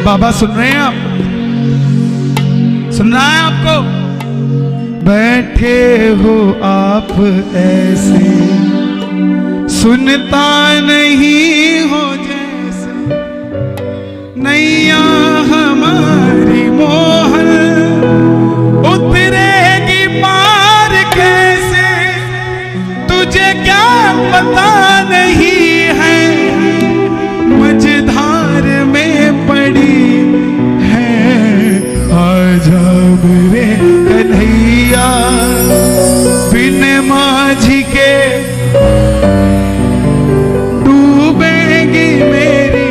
बाबा सुन रहे हैं आप? सुन रहा है आपको? बैठे हो आप ऐसे, सुनता नहीं हो जैसे, नैया हमारी मोहन उतरेगी पार कैसे, तुझे क्या पता नहीं है मझधार में पड़ी है आजा मेरे कन्हैया, बिन माझी के डूबेगी मेरी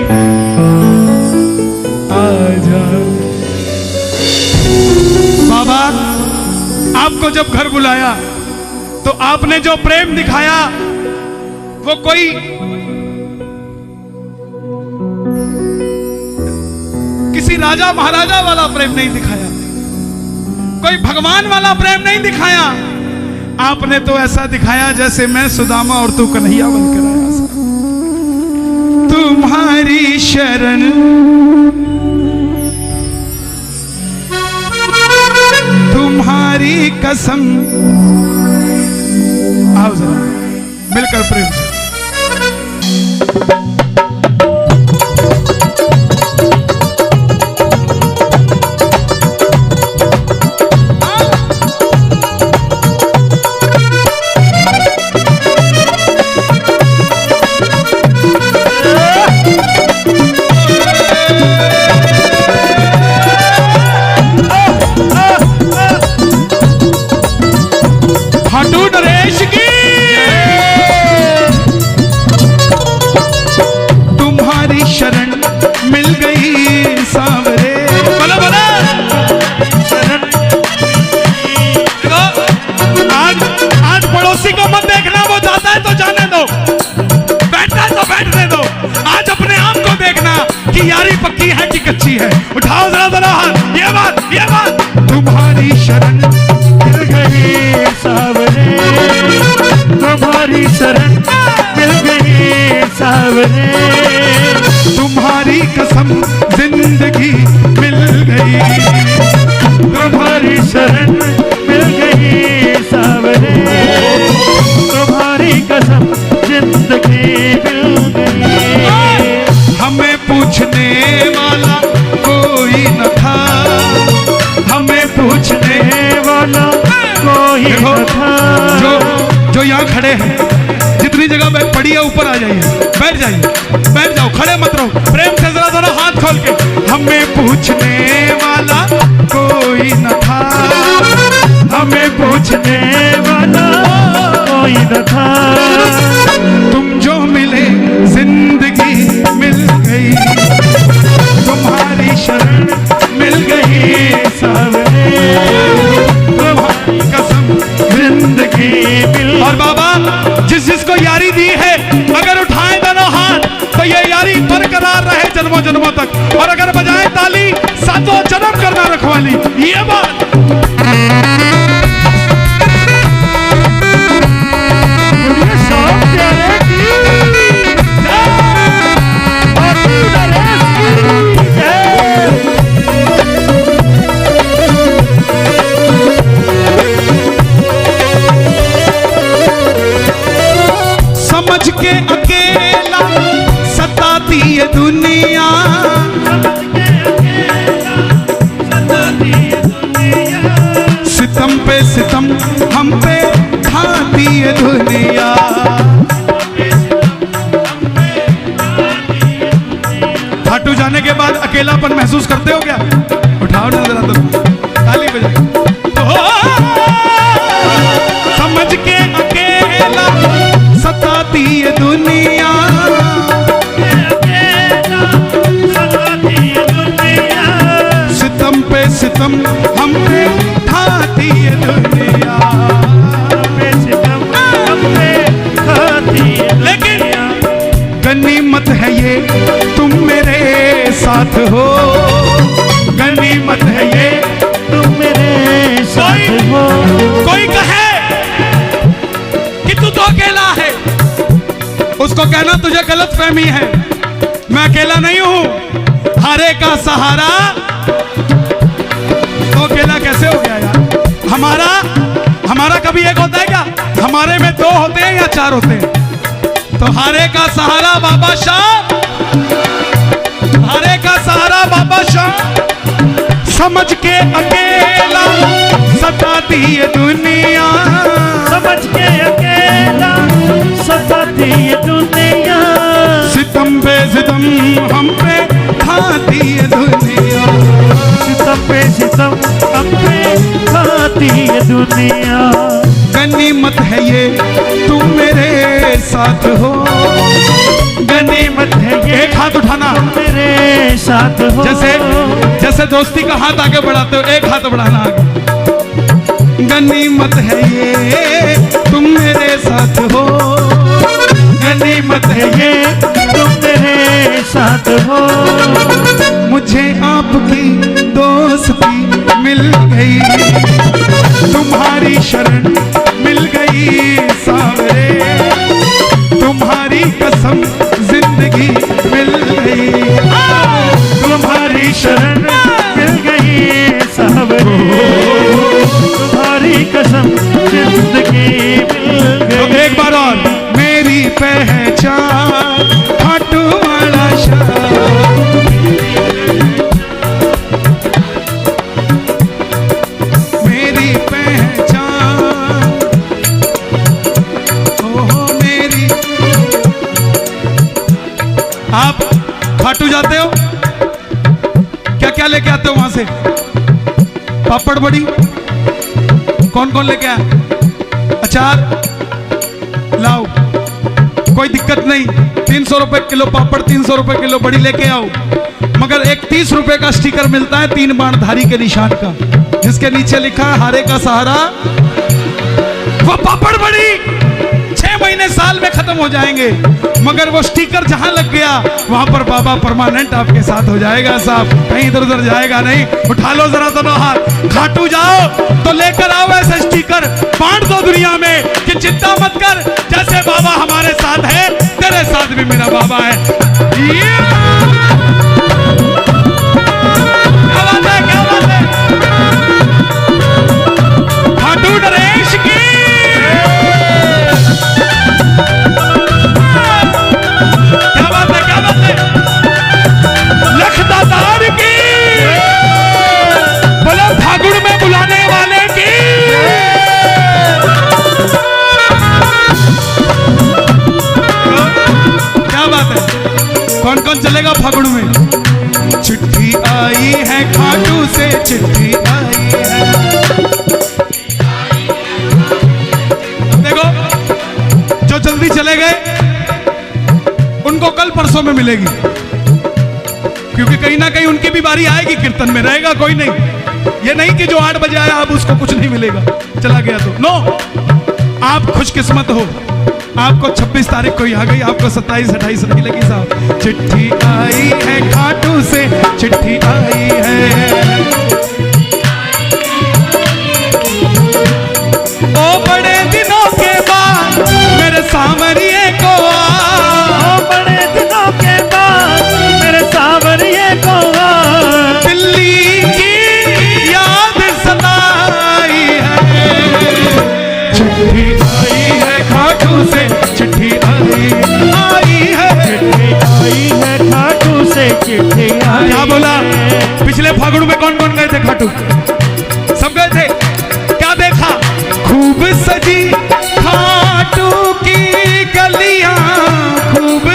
आजा। बाबा आपको जब घर बुलाया तो आपने जो प्रेम दिखाया वो कोई किसी राजा महाराजा वाला प्रेम नहीं दिखाया, कोई भगवान वाला प्रेम नहीं दिखाया। आपने तो ऐसा दिखाया जैसे मैं सुदामा और तू कन्हैया बनकर आया। तुम्हारी शरण तुम्हारी कसम, आओ जरा मिलकर प्रेम से। यारी पक्की है कि कच्ची है? उठाओ जरा जरा हाथ। ये बात तुम्हारी शरण मिल गई सावरे, तुम्हारी शरण मिल गई सावरे, तुम्हारी कसम जिंदगी मिल गई, तुम्हारी शरण मिल गई सावरे, तुम्हारी कसम जिंदगी मिल गई। हमें पूछने वाला कोई न था, हमें पूछने वाला कोई न था। जो यहाँ खड़े हैं, जितनी जगह बैठ पड़ी है ऊपर आ जाइए, बैठ जाओ, खड़े मत रहो, प्रेम से जरा जरा हाथ खोल के। हमें पूछने वाला कोई न था, हमें पूछने वाला कोई न था, तुम जो मिले जिंदगी मिल गई, तुम्हारी शरण मिल गई सावरे, तुम्हारी कसम जिंदगी मिल। और बाबा जिसको यारी दी है, अगर उठाए दोनों हाथ तो ये यारी बरकरार रहे जन्मों जन्मों तक, और अगर बजाए ताली सातों जन्म करना रखवाली। ये बात समझ के अकेला सताती है दुनिया, सितम पे सितम हम पे ढाती है दुनिया। खाटू जाने के बाद अकेलापन महसूस करते हो क्या? उठाओ ना जरा तो ताली बजाओ। समझ के अकेला सताती है दुनिया, सितम पे सितम हम पे ढाती है दुनिया, लेकिन गनीमत है ये तुम मेरे साथ हो, गनीमत है ये तुम मेरे साथ हो। कोई कहे कि तू तो अकेला है, उसको कहना तुझे गलत फहमी है, मैं अकेला नहीं हूं। हर हारे का सहारा तो अकेला कैसे हो गया यार? हमारा कभी एक होता है क्या? हमारे में दो होते हैं या चार होते हैं? तो हारे का सहारा बाबा शाह, हारे का सहारा बाबा शाह, समझ के अकेला सताती ये दुनिया, समझ के अकेला सताती ये दुनिया, सितम पे सितम हम पे खाती ये दुनिया, सितम पे सितम हम पे खाती ये दुनिया। गनीमत है ये तुम मेरे साथ हो, गनीमत है ये एक हाथ उठाना, मेरे साथ हो। जैसे दोस्ती का हाथ आगे बढ़ाते हो, एक हाथ बढ़ाना आगे। गनीमत है ये तुम मेरे साथ हो, गनीमत है ये तुम मेरे साथ हो। मुझे आपकी दोस्ती मिल गई, तुम्हारी शरण मिल गई सावरे, तुम्हारी कसम जिंदगी मिल गई, तुम्हारी शरण मिल गई सावरे, तुम्हारी कसम जिंदगी मिल गई। तो एक बार और, मेरी पहचान खाटू वाला शाह, मेरी पहचान, ओहो मेरी। आप खाटू जाते हो, क्या क्या लेके आते हो वहां से? पापड़ बड़ी कौन कौन लेके आया? अचार लाओ, कोई दिक्कत नहीं। 300 रुपए किलो पापड़, 300 रुपए किलो बड़ी लेके आओ, मगर एक 30 रुपए का स्टिकर मिलता है 3 बाणधारी के निशान का, जिसके नीचे लिखा है हारे का सहारा। वो पापड़ बड़ी 6 महीने साल में खत्म हो जाएंगे, मगर वो स्टिकर जहां लग गया वहां पर बाबा परमानेंट आपके साथ हो जाएगा साहब, कहीं इधर उधर जाएगा नहीं। उठा लो जरा दोनों हाथ, खाटू जाओ तो लेकर आओ ऐसे स्टिकर, बांट दो दुनिया में कि चिंता मत कर, जैसे बाबा हमारे साथ है तेरे साथ भी मेरा बाबा है। क्या बात है, क्या बात है? खाटू नरेश की, क्या बात है, क्या बात है? लखदातार की, बोलो फागुन में बुलाने वाले की। क्या बात है? कौन कौन चलेगा फागुन में? चिट्ठी आई है खाटू से, चिट्ठी आई है। देखो जो जल्दी चले गए उनको कल परसों में मिलेगी, क्योंकि कहीं ना कहीं उनकी भी बारी आएगी, कीर्तन में रहेगा कोई नहीं। ये नहीं कि जो 8 बजे आया अब उसको कुछ नहीं मिलेगा, चला गया तो नो। आप खुशकिस्मत हो, आपको 26 तारीख को ही आ गई, आपको 27 28 नहीं लगी साहब। चिट्ठी आई है खाटू से, चिट्ठी आई है, ओ बड़े दिनों के बाद मेरे सांवरिये को आ, बड़े दिनों के बाद मेरे सांवरिये को आ, दिल्ली की याद सताई है। चिट्ठी आई है खाटू से, चिट्ठी आई है, चिट्ठी आई है खाटू से, चिट्ठी आई। क्या बोला? पिछले फागुन में कौन कौन गए थे खाटू? सब गए थे। क्या देखा? खूब सजी खाटू की गलियां, खूब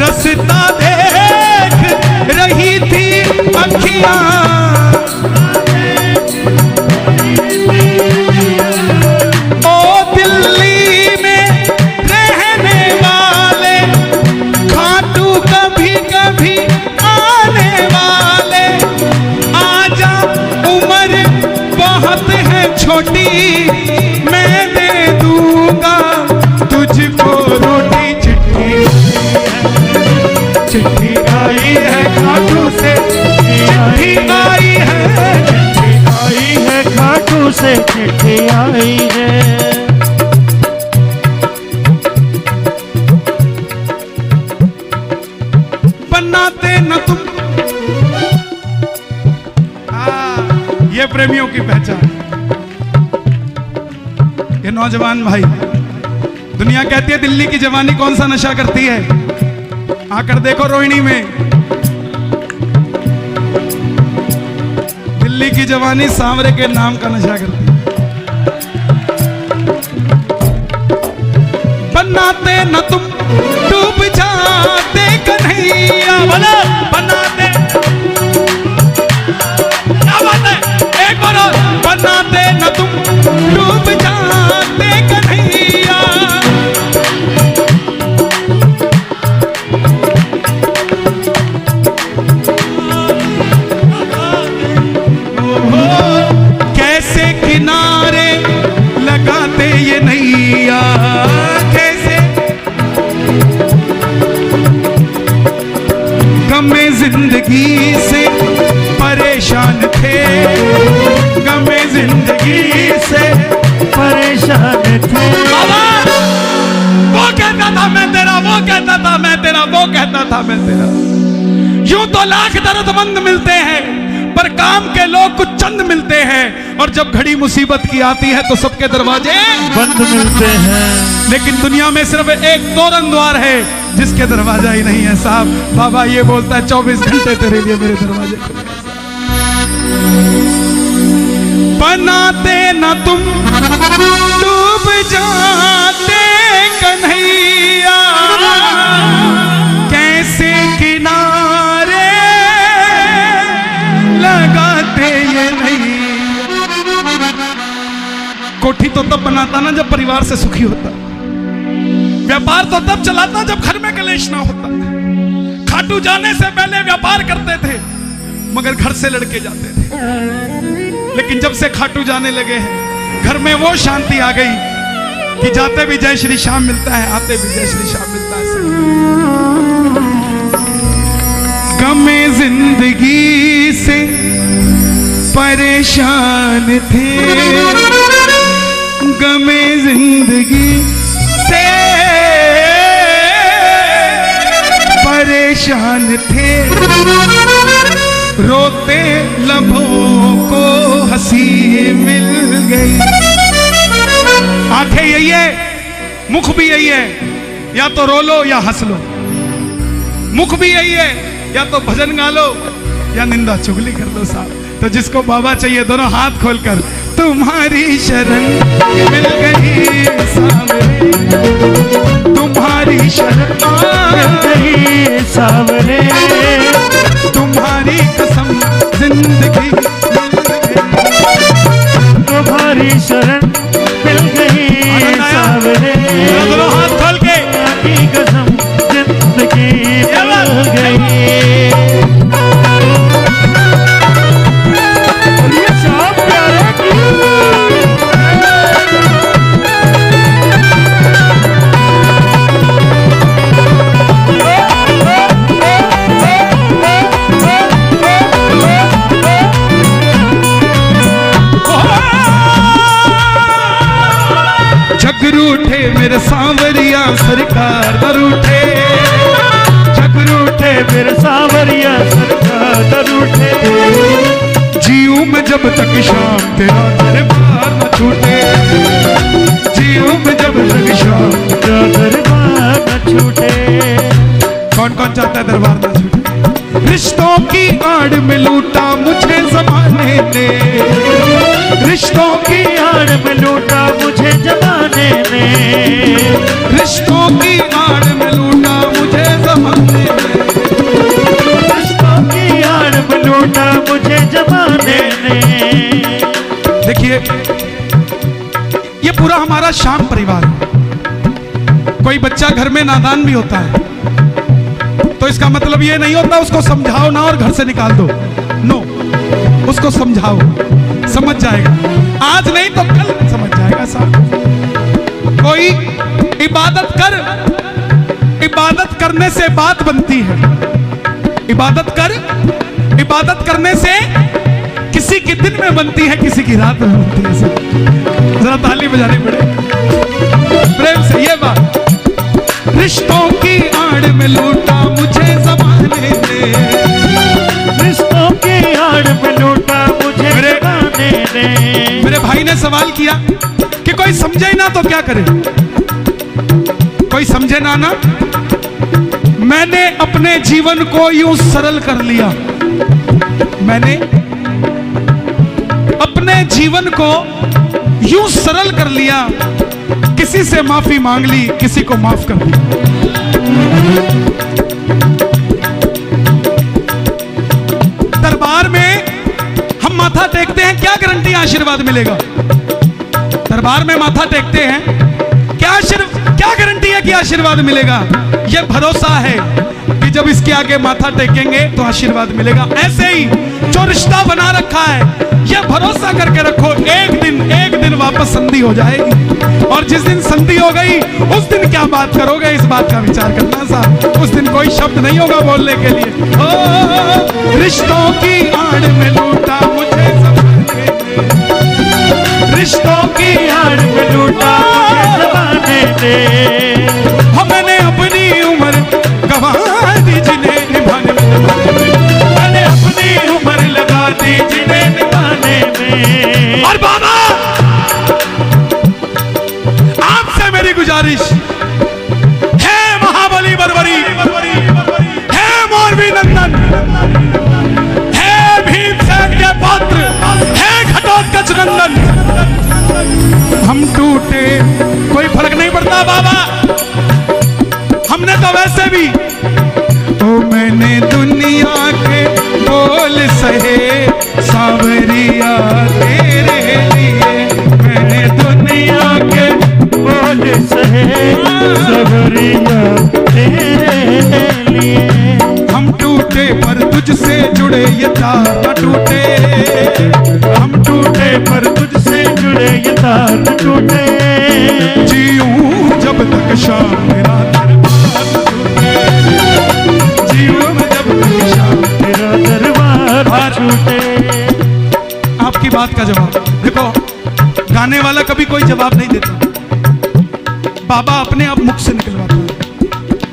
रस्ता देख रही थी अखियां, ओ दिल्ली में रहने वाले खाटू कभी कभी आने वाले, आजा उम्र बहुत है छोटी, मैं दे दूंगा तुझको रोटी। चिट्ठी आई है खाटू से, चिट्ठी आई है, चिट्ठी आई है खाटू से, चिट्ठी आई है। न तुम। ये प्रेमियों की पहचान। ये नौजवान भाई, दुनिया कहती है दिल्ली की जवानी कौन सा नशा करती है, आकर देखो रोहिणी में। दिल्ली की जवानी सांवरे के नाम का नशा करती है। बनाते न तुम डूब जाते कन्हैया, बोलो बनाते, क्या बात है, एक बार और। बनाते न तुम डूब जाते कन्हैया, कैसे किनारे लगाते ये नैया, कैसे गमे जिंदगी से परेशान थे, गमे जिंदगी से परेशान थे। बाबा वो कहता था मैं तेरा, वो कहता था मैं तेरा, वो कहता था मैं तेरा। यूं तो लाख दर्दमंद मिलते हैं, पर काम के लोग कुछ चंद मिलते हैं, और जब घड़ी मुसीबत की आती है तो सबके दरवाजे बंद मिलते हैं। लेकिन दुनिया में सिर्फ एक तोरण द्वार है जिसके दरवाजा ही नहीं है साहब। बाबा ये बोलता है 24 घंटे तेरे लिए मेरे दरवाजे खुले हैं। बनाते न तुम डूब जाते कन्हैया, कैसे किनारे लगाते ये नहीं। कोठी तो तब बनाता ना जब परिवार से सुखी होता, व्यापार तो तब चलाता जब घर में कलेश ना होता। खाटू जाने से पहले व्यापार करते थे मगर घर से लड़के जाते थे, लेकिन जब से खाटू जाने लगे हैं घर में वो शांति आ गई कि जाते भी जय श्री श्याम मिलता है, आते भी जय श्री श्याम मिलता है। गमे जिंदगी से परेशान थे, गमे जिंदगी से परेशान थे, रोते लबों को हंसी मिल गई। आंखें यही है, मुख भी यही है, या तो रो लो या हंस लो। मुख भी यही है, या तो भजन गा लो या निंदा चुगली कर लो साहब। तो जिसको बाबा चाहिए दोनों हाथ खोलकर, तुम्हारी शरण मिल गई सावरे, तुम्हारी शरण मिल गई सावरे, तुम्हारी कसम जिंदगी मिल गई, तुम्हारी शरण मिल गई सावरे, दोनों हाथ खोल के की कसम जिंदगी मिल गई। जगरूठे मेरे सांवरिया सरकार दरूठे, जगरूठे मेरे सांवरिया सरकार दरूठे, जीऊं में जब तक शाम तेरा दरबार न छूटे, जीऊं में जब तक शाम तेरा दरबार न छूटे। कौन कौन चाहता है दरबार न छूटे। रिश्तों की आड़ में लूटा मुझे जमाने ने, रिश्तों की आड़ में लूटा मुझे जमाने ने, रिश्तों की आड़ में लूटा मुझे जमाने ने, रिश्तों की आड़ में लूटा मुझे जमाने ने। देखिए ये पूरा हमारा श्याम परिवार है। कोई बच्चा घर में नादान भी होता है तो इसका मतलब ये नहीं होता उसको समझाओ ना और घर से निकाल दो, नो, उसको समझाओ, समझ जाएगा। आज नहीं तो कल समझ जाएगा साहब। कोई इबादत कर, इबादत करने से बात बनती है, इबादत कर, इबादत करने से किसी की दिन में बनती है, किसी की रात में बनती है। जरा ताली बजानी पड़े प्रेम से ये बात। रिश्तों की आड़ में लूटा मुझे ज़माने ने, ना तो क्या करे? कोई समझे ना ना? मैंने अपने जीवन को यूं सरल कर लिया, मैंने अपने जीवन को यूं सरल कर लिया, किसी से माफी मांग ली, किसी को माफ कर दिया। दरबार में हम माथा टेकते हैं, क्या गारंटी आशीर्वाद मिलेगा? दरबार में माथा टेकते हैं, क्या गारंटी है कि आशीर्वाद मिलेगा? यह भरोसा है कि जब इसके आगे माथा टेकेंगे तो आशीर्वाद मिलेगा। ऐसे ही जो रिश्ता बना रखा है, यह भरोसा करके रखो, एक दिन वापस संधि हो जाएगी। और जिस दिन संधि हो गई, उस दिन क्या बात करोगे, इस बात का विचार करना साहब। उस दिन कोई शब्द नहीं होगा बोलने के लिए। ओ रिश्तों की आड़ में लूटा मुझे ज़माने ने, रिश्तों की आड़ में लूटा मुझे ज़माने ने। मैंने अपनी उम्र गवा दी जिन्हें निभाने में, मैंने अपनी उम्र लगा दी जिन्हें निभाने में। और बाबा आपसे मेरी गुजारिश है, महाबली बरबरी, है मौरवी नंदन, है भीमसेन के पुत्र, है घटोत्कच नंदन, हम टूटे कोई फर्क नहीं पड़ता बाबा, हमने तो वैसे भी ओ मैंने दुनिया के बोल सहे सांवरिया तेरे लिए, मैंने दुनिया के बोल सहे सांवरिया तेरे लिए। हम टूटे पर तुझसे जुड़े ये तार न टूटे, हम टूटे पर तुझसे जुड़े ये तार न टूटे। जीऊं जब तक शाम मेरा आपकी बात का जवाब देखो, गाने वाला कभी कोई जवाब नहीं देता, बाबा अपने आप मुख से निकलवाता है।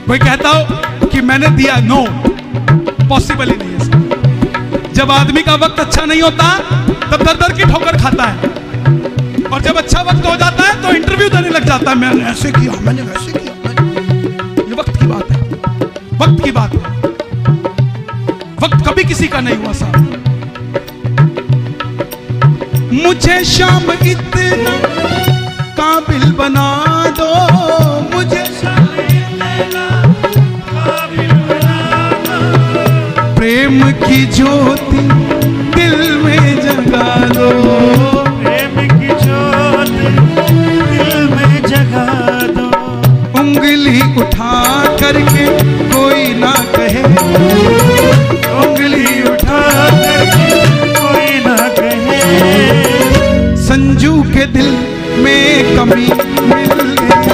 कोई कहता हो कि मैंने दिया, नो, पॉसिबल ही नहीं है। जब आदमी का वक्त अच्छा नहीं होता तब दर दर की ठोकर खाता है, और जब अच्छा वक्त हो जाता है तो इंटरव्यू देने लग जाता है, मैंने ऐसे किया, मैंने वैसे किया। ये वक्त की बात है, वक्त की बात है। वक्त कभी किसी का नहीं हुआ साहब। मुझे शाम इतना काबिल बना दो, मुझे शाम इतना काबिल बना दो, प्रेम की ज्योति दिल में जगा दो, प्रेम की ज्योति दिल में जगा दो। उंगली उठा करके कोई ना कहे, उंगली उठा करके कोई ना कहे, संजू के दिल में कमी मिल गई,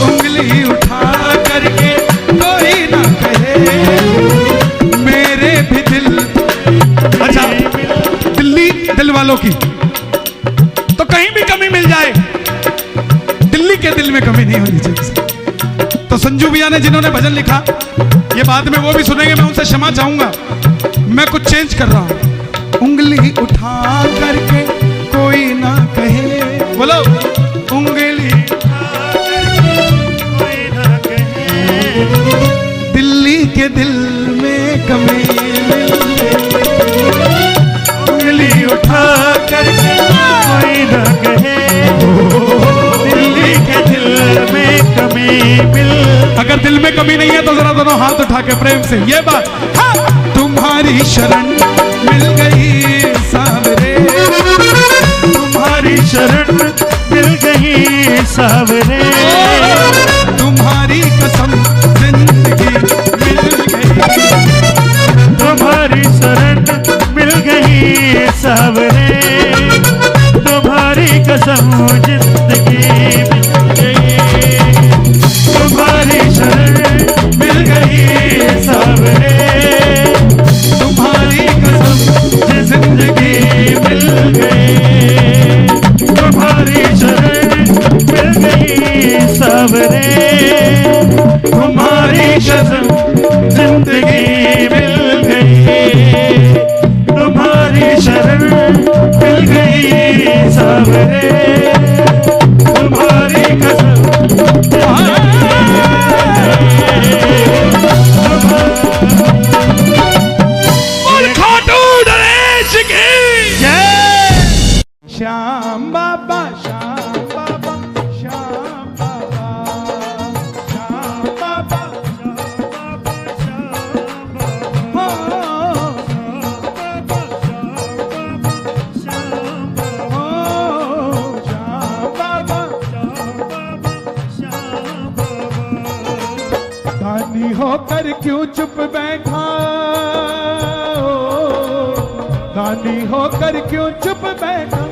उंगली उठा करके कोई ना कहे, मेरे भी दिल। अच्छा, दिल्ली दिल वालों की तो कहीं भी कमी मिल जाए, दिल्ली के दिल में कमी नहीं होनी चाहिए। तो संजू भैया ने जिन्होंने भजन लिखा, ये बाद में वो भी सुनेंगे, मैं उनसे क्षमा चाहूंगा, मैं कुछ चेंज कर रहा हूं। उंगली उठा करके कोई ना कहे, बोलो, उंगली उठा करके कोई ना कहे, दिल्ली के दिल में कमी मिल गई, उंगली उठा करके कोई ना कहे, दिल्ली के दिल में कमी मिल। अगर दिल में कमी नहीं है तो जरा दोनों हाथ उठा के प्रेम से ये बात, हाँ! तुम्हारी शरण मिल गई सावरे, तुम्हारी शरण मिल गई सावरे, तुम्हारी कसम जिंदगी मिल गई, तुम्हारी शरण मिल गई सावरे, तुम्हारी कसम जिंदगी मिल गई, तुम्हारी शरण मिल गई सावरे, तुम्हारी कसम जिंदगी मिल गई, तुम्हारी शरण मिल गई सावरे, तुम्हारी कसम जिंदगी मिल गई, तुम्हारी शरण मिल गई सावरे, दानी होकर क्यों चुप बैठा, दानी होकर क्यों चुप बैठा,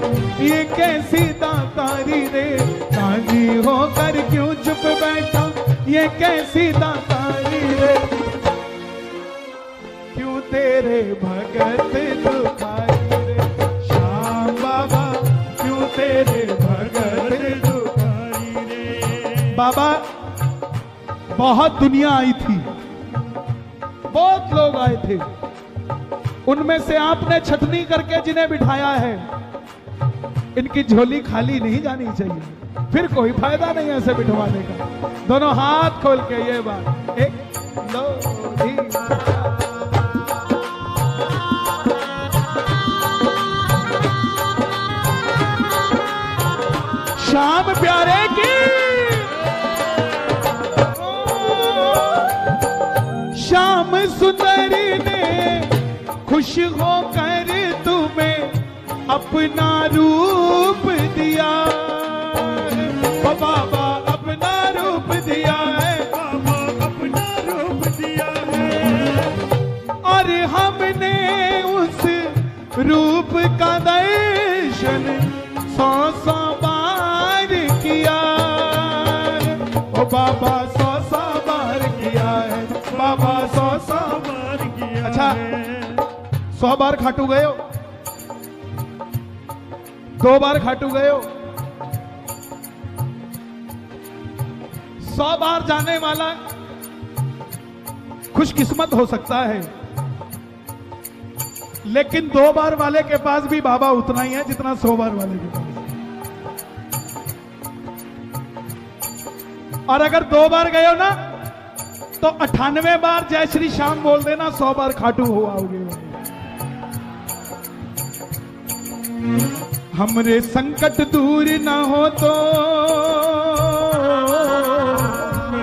ये कैसी दातारी रे। दानी होकर क्यों चुप बैठा, ये कैसी दातारी रे। क्यों तेरे भगत दुखारी रे, श्याम बाबा क्यों तेरे भगत दुखारी रे। बाबा बहुत दुनिया आई थी, बहुत लोग आए थे, उनमें से आपने छटनी करके जिन्हें बिठाया है, इनकी झोली खाली नहीं जानी चाहिए, फिर कोई फायदा नहीं ऐसे बिठवाने का। दोनों हाथ खोल के ये बात, एक दो तीन। श्याम प्यारे की, श्याम सुंदरी ने खुश होकर तुम्हें अपना रूप दिया, ओ बाबा अपना रूप दिया है, बाबा अपना रूप दिया है। और हमने उस रूप का दर्शन 100 बार किया, ओ बाबा 100 बार किया है, बाबा 100 बार किया। अच्छा 100 बार खाटू गए हो, 2 बार खाटू गए हो, 100 बार जाने वाला खुशकिस्मत हो सकता है, लेकिन 2 बार वाले के पास भी बाबा उतना ही है जितना 100 बार वाले के पास। और अगर 2 बार गए हो ना तो 98 बार जय श्री श्याम बोल देना, 100 बार खाटू हो आओगे। हमरे संकट दूर ना हो तो,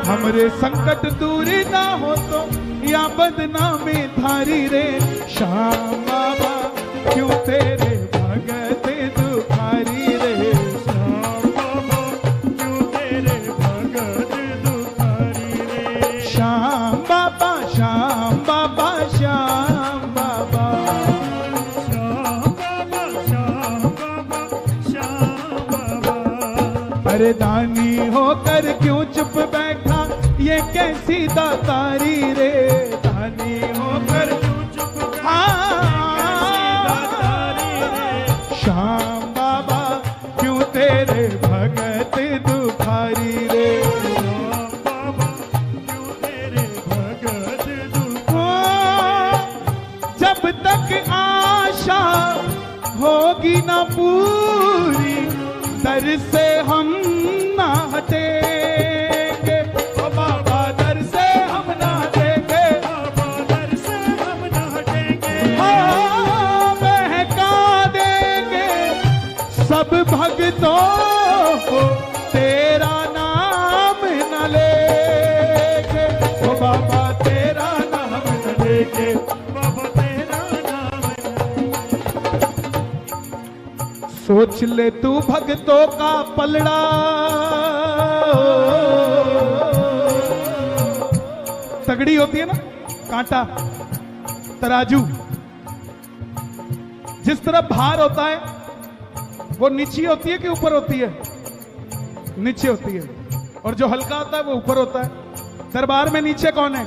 हमरे संकट दूर ना हो तो, या बदनामी धारी रे। श्याम बाबा क्यों तेरे भगत दुखारी रे, श्याम बाबा क्यों तेरे भगत दुखारी रे। श्याम बाबा श्याम बाबा श्याम बाबा, श्याम बाबा श्याम बाबा श्याम बाबा। अरे दानी होकर क्यों चुप बैठा, ये कैसी दातारी रे। दानी होकर क्यों चुप बैठा, श्याम बाबा क्यों तेरे भगत दुखारी रे, श्याम बाबा क्यों तेरे भगत दुखारी। जब तक आशा होगी ना पूरी, दर से हम ना हटेंगे, ओ बाबा दर से हम ना हटेंगे, बाबा दर से हम ना हटेंगे। हाँ बहका देंगे सब भक्तों को, तेरा नाम न लेके, ओ बाबा तेरा नाम न लेके, बाबा तेरा नाम न। सोच ले तू भक्तों का पलड़ा, तगड़ी होती है ना कांटा, तराजू, जिस तरह भार होता है वो नीचे होती है कि ऊपर होती है, नीचे होती है, और जो हल्का होता है वो ऊपर होता है। दरबार में नीचे कौन है,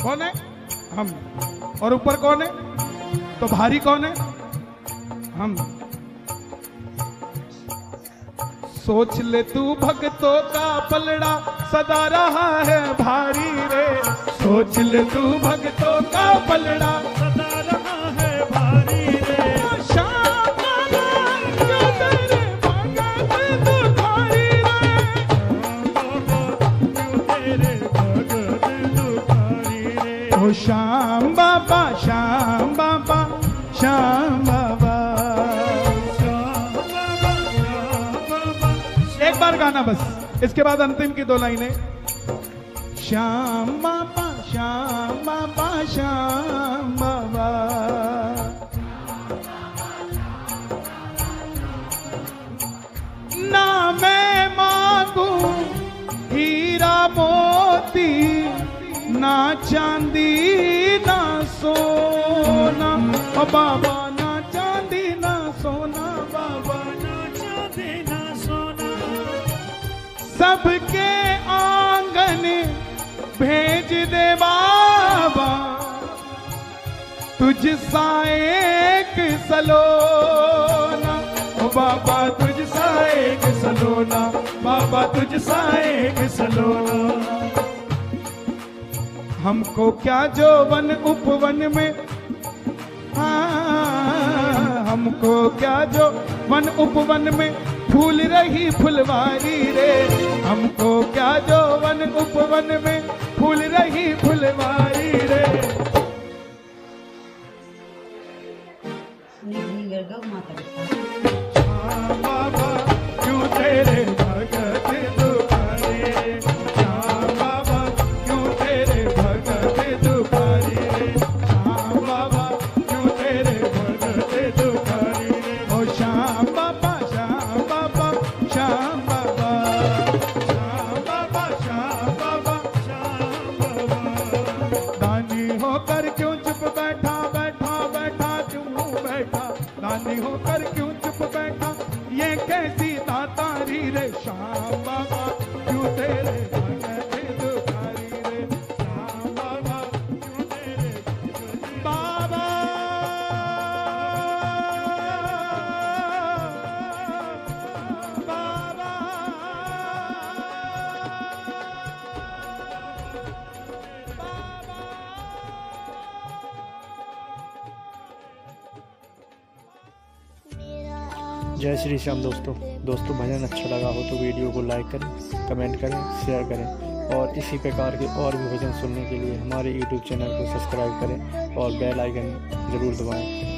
कौन है, हम, और ऊपर कौन है, तो भारी कौन है, हम। सोच ले तू भक्तों का पलड़ा सदा रहा है भारी रे, सोच ले तू भक्तों का पलड़ा सदा रहा है भारी रे। श्याम बाबा क्यों तेरे भगत दुखारी रे, श्याम बाबा क्यों तेरे भगत दुखारी रे। ओ श्याम बाबा श्याम बाबा, एक बार गाना बस, इसके बाद अंतिम की 2 लाइनें। श्याम बाबा श्याम बाबा श्याम बाबा, ना मैं मांगू हीरा मोती, मोती ना चांदी ना सोना, ओ बाबा ना चांदी ना सोना, बाबा ना चांदी ना सोना, सबके आंगन भेज दे बाबा, तुझ सा एक सलोना, ओ बाबा तुझ सा एक सलोना, बाबा तुझ सा एक सलोना। हमको क्या जो वन उपवन में, हाँ हमको क्या जो वन उपवन में फूल रही फुलवारी रे, हमको क्या जो वन उपवन में फूल रही फुलवारी रे। हाँ बाबा क्यों तेरे भगत दुखारे, हाँ बाबा क्यों तेरे भगत दुखारे, हाँ बाबा क्यों तेरे भगत दुखारे, ओ श्याम बाबा श्याम बाबा श्याम बाबा श्याम बाबा श्याम बाबा श्याम बाबा। दानी होकर क्यों चुप बैठा बैठा बैठा क्यों बैठा, दानी होकर क्यों चुप बैठा, ये कैसी दातारी रे, श्याम बाबा क्यों तेरे भगत दुखारी रे, श्याम बाबा क्यों तेरे बाबा। बाबा जय श्री श्याम दोस्तों। भजन अच्छा लगा हो तो वीडियो को लाइक करें, कमेंट करें, शेयर करें और इसी प्रकार के और भी भजन सुनने के लिए हमारे YouTube चैनल को सब्सक्राइब करें और बेल आइकन ज़रूर दबाएं।